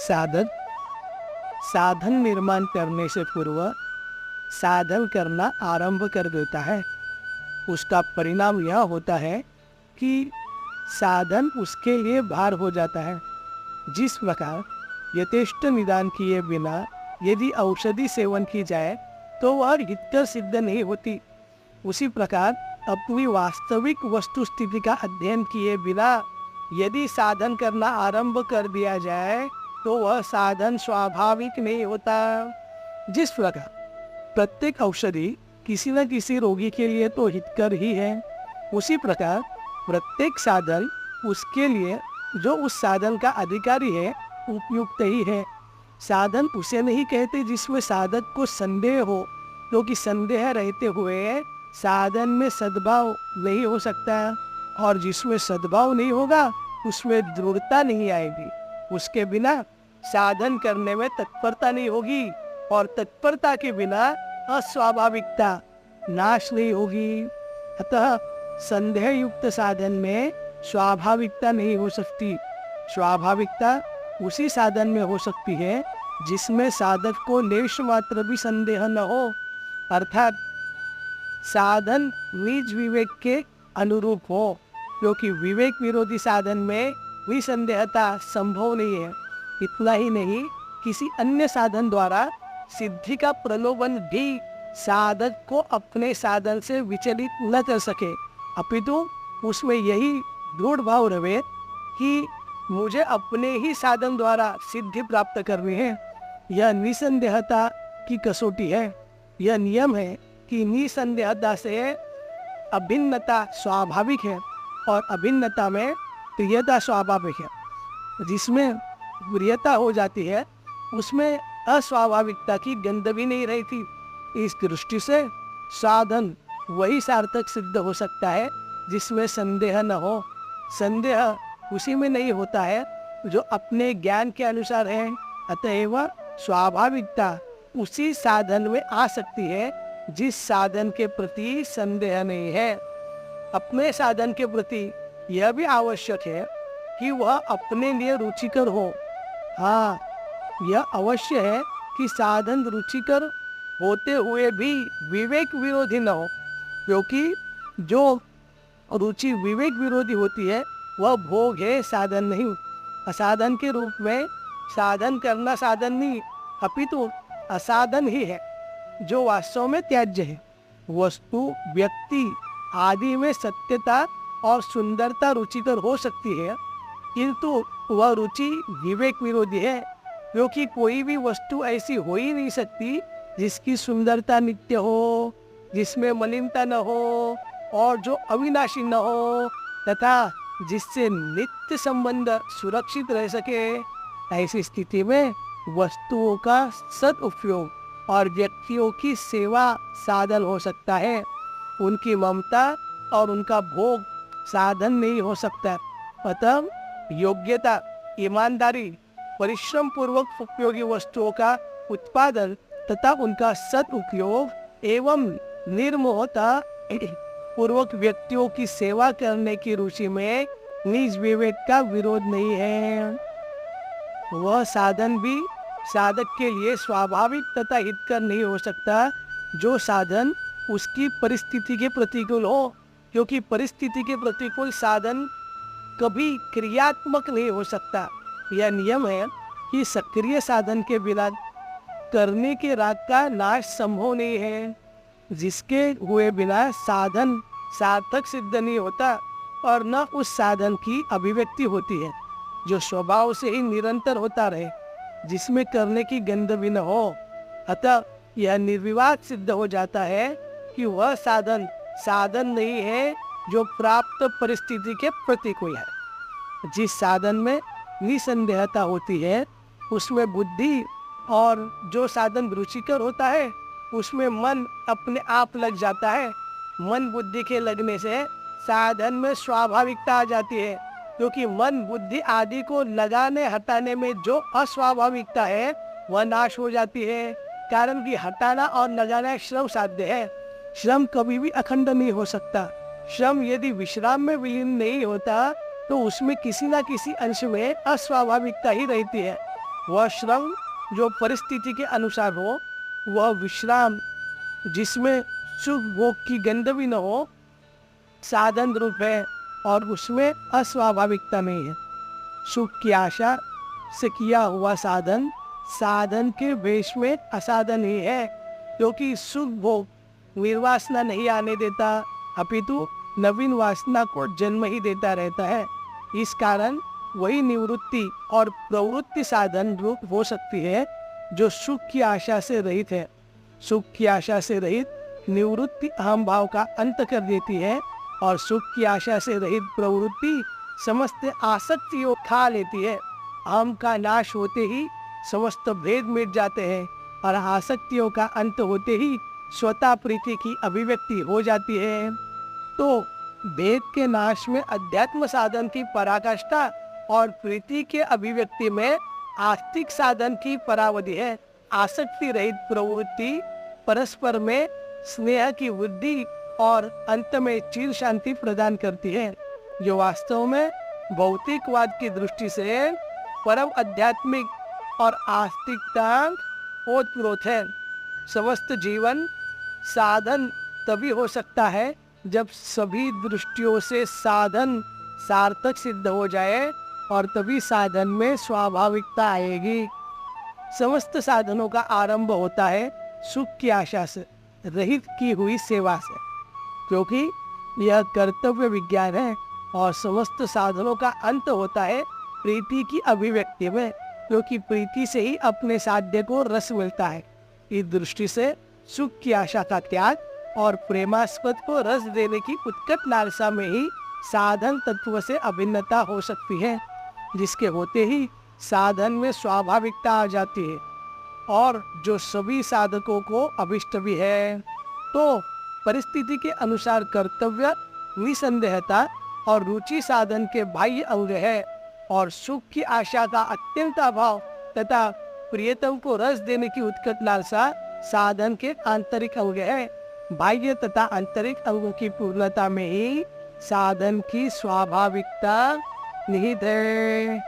साधक साधन निर्माण करने से पूर्व साधन करना आरंभ कर देता है। उसका परिणाम यह होता है कि साधन उसके लिए भार हो जाता है। जिस प्रकार यथेष्ट निदान किए बिना यदि औषधि सेवन की जाए तो वह हितकर सिद्ध नहीं होती, उसी प्रकार अपनी वास्तविक वस्तु स्थिति का अध्ययन किए बिना यदि साधन करना आरंभ कर दिया जाए तो वह साधन स्वाभाविक नहीं होता। जिस प्रकार प्रत्येक औषधि किसी न किसी रोगी के लिए तो हितकर ही है, उसी प्रकार प्रत्येक साधन उसके लिए जो उस साधन का अधिकारी है उपयुक्त ही है। साधन उसे नहीं कहते जिसमें साधक को संदेह हो, क्योंकि संदेह रहते हुए साधन में सद्भाव नहीं हो सकता, और जिसमें सद्भाव नहीं होगा उसमें दृढ़ता नहीं आएगी। उसके बिना साधन करने में तत्परता नहीं होगी, और तत्परता के बिना अस्वाभाविकता नाश नहीं होगी। अतः संदेह युक्त साधन में स्वाभाविकता नहीं हो सकती। स्वाभाविकता उसी साधन में हो सकती है जिसमें साधक को लेश मात्र भी संदेह न हो, अर्थात साधन निज विवेक के अनुरूप हो, क्योंकि विवेक विरोधी साधन में विसंदेहता संभव नहीं है। इतना ही नहीं, किसी अन्य साधन द्वारा सिद्धि का प्रलोभन भी साधक को अपने साधन से विचलित न कर सके, अपितु उसमें यही दृढ़ भाव रहे कि मुझे अपने ही साधन द्वारा सिद्धि प्राप्त करनी है। यह निसंदेहता की कसौटी है। यह नियम है कि निसंदेहता से अभिन्नता स्वाभाविक है, और अभिन्नता में प्रियता स्वाभाविक है। जिसमें प्रियता हो जाती है उसमें अस्वाभाविकता की गंध भी नहीं रहती। इस दृष्टि से साधन वही सार्थक सिद्ध हो सकता है जिसमें संदेह न हो। संदेह उसी में नहीं होता है जो अपने ज्ञान के अनुसार है। अतएव स्वाभाविकता उसी साधन में आ सकती है जिस साधन के प्रति संदेह नहीं है। अपने साधन के प्रति यह भी आवश्यक है कि वह अपने लिए रुचिकर हो। हाँ, यह अवश्य है कि साधन रुचिकर होते हुए भी विवेक विरोधी न हो, क्योंकि जो रुचि विवेक विरोधी होती है वह भोग है, साधन नहीं। असाधन के रूप में साधन करना साधन नहीं, अपितु असाधन ही है जो वास्तव में त्याज्य है। वस्तु, व्यक्ति आदि में सत्यता और सुंदरता रुचिकर हो सकती है, किंतु वह रुचि विवेक विरोधी है, क्योंकि कोई भी वस्तु ऐसी हो ही नहीं सकती जिसकी सुंदरता नित्य हो, जिसमें मलिनता न हो, और जो अविनाशी न हो, तथा जिससे नित्य संबंध सुरक्षित रह सके। ऐसी स्थिति में वस्तुओं का सदुपयोग और व्यक्तियों की सेवा साधन हो सकता है। उनकी ममता और उनका भोग साधन नहीं हो सकता। अतः योग्यता, ईमानदारी, परिश्रम पूर्वक उपयोगी वस्तुओं का उत्पादन तथा उनका सदुपयोग एवं निर्मोहता पूर्वक व्यक्तियों की सेवा करने की रुचि में निज विवेक का विरोध नहीं है। वह साधन भी साधक के लिए स्वाभाविक तथा हितकर नहीं हो सकता जो साधन उसकी परिस्थिति के प्रतिकूल हो, क्योंकि परिस्थिति के प्रतिकूल साधन कभी क्रियात्मक नहीं हो सकता। यह नियम है कि सक्रिय साधन के बिना करने के राग का नाश संभव नहीं है। जिसके हुए बिना साधन सार्थक सिद्ध नहीं होता, और न उस साधन की अभिव्यक्ति होती है जो स्वभाव से ही निरंतर होता रहे, जिसमें करने की गंध भी न हो। अतः यह निर्विवाद सिद्ध हो जाता है कि वह साधन साधन नहीं है जो प्राप्त परिस्थिति के प्रतिकूल है। जिस साधन में निसंदेहता होती है उसमें बुद्धि, और जो साधन रुचिकर होता है उसमें मन अपने आप लग जाता है। मन बुद्धि के लगने से साधन में स्वाभाविकता आ जाती है, क्योंकि मन बुद्धि आदि को लगाने हटाने में जो अस्वाभाविकता है वह नाश हो जाती है। कारण कि हटाना और लगाना श्रम साध्य है। श्रम कभी भी अखंड नहीं हो सकता। श्रम यदि विश्राम में विलीन नहीं होता तो उसमें किसी न किसी अंश में अस्वाभाविकता ही रहती है। वह श्रम जो परिस्थिति के अनुसार हो, वह विश्राम जिसमें सुख भोग की गंध भी न हो, साधन रूप है और उसमें अस्वाभाविकता नहीं है। सुख की आशा से किया हुआ साधन साधन के वेश में असाधन ही है, क्योंकि सुख भोग निर्वासना नहीं आने देता, अपितु नवीन वासना को जन्म ही देता रहता है। इस कारण वही निवृत्ति और प्रवृत्ति साधन रूप हो सकती है जो सुख की आशा से रहित है। सुख की आशा से रहित निवृत्ति अहम भाव का अंत कर देती है और सुख की आशा से रहित प्रवृत्ति समस्त आसक्तियों खा लेती है। अहम का नाश होते ही समस्त भेद मिट जाते हैं और आसक्तियों का अंत होते ही स्वतः प्रीति की अभिव्यक्ति हो जाती है। तो भेद के नाश में अध्यात्म साधन की पराकाष्ठा और प्रीति के अभिव्यक्ति में आस्तिक साधन की परावधि है। आसक्ति रहित प्रवृत्ति परस्पर में स्नेह की वृद्धि और अंत में चिर शांति प्रदान करती है, जो वास्तव में भौतिकवाद की दृष्टि से परम आध्यात्मिक और आस्तिकता ओतप्रोत है। समस्त जीवन साधन तभी हो सकता है जब सभी दृष्टियों से साधन सार्थक सिद्ध हो जाए और तभी साधन में स्वाभाविकता आएगी। समस्त साधनों का आरंभ होता है सुख की आशा से रहित की हुई सेवा से, क्योंकि यह कर्तव्य विज्ञान है, और समस्त साधनों का अंत होता है प्रीति की अभिव्यक्ति में, क्योंकि प्रीति से ही अपने साध्य को रस मिलता है। इस दृष्टि से सुख की आशा का त्याग और प्रेमास्पद को रस देने की उत्कट लालसा में ही साधन तत्व से अभिन्नता हो सकती है, जिसके होते ही साधन में स्वाभाविकता आ जाती है और जो सभी साधकों को अभिष्ट भी है। तो परिस्थिति के अनुसार कर्तव्य, निसंदेहता और रुचि साधन के बाह्य अंग है, और सुख की आशा का अत्यंत अभाव तथा प्रियतम को रस देने की उत्कट लालसा साधन के आंतरिक अंग है। बाह्य तथा आंतरिक अंगों की पूर्णता में ही साधन की स्वाभाविकता निहित है।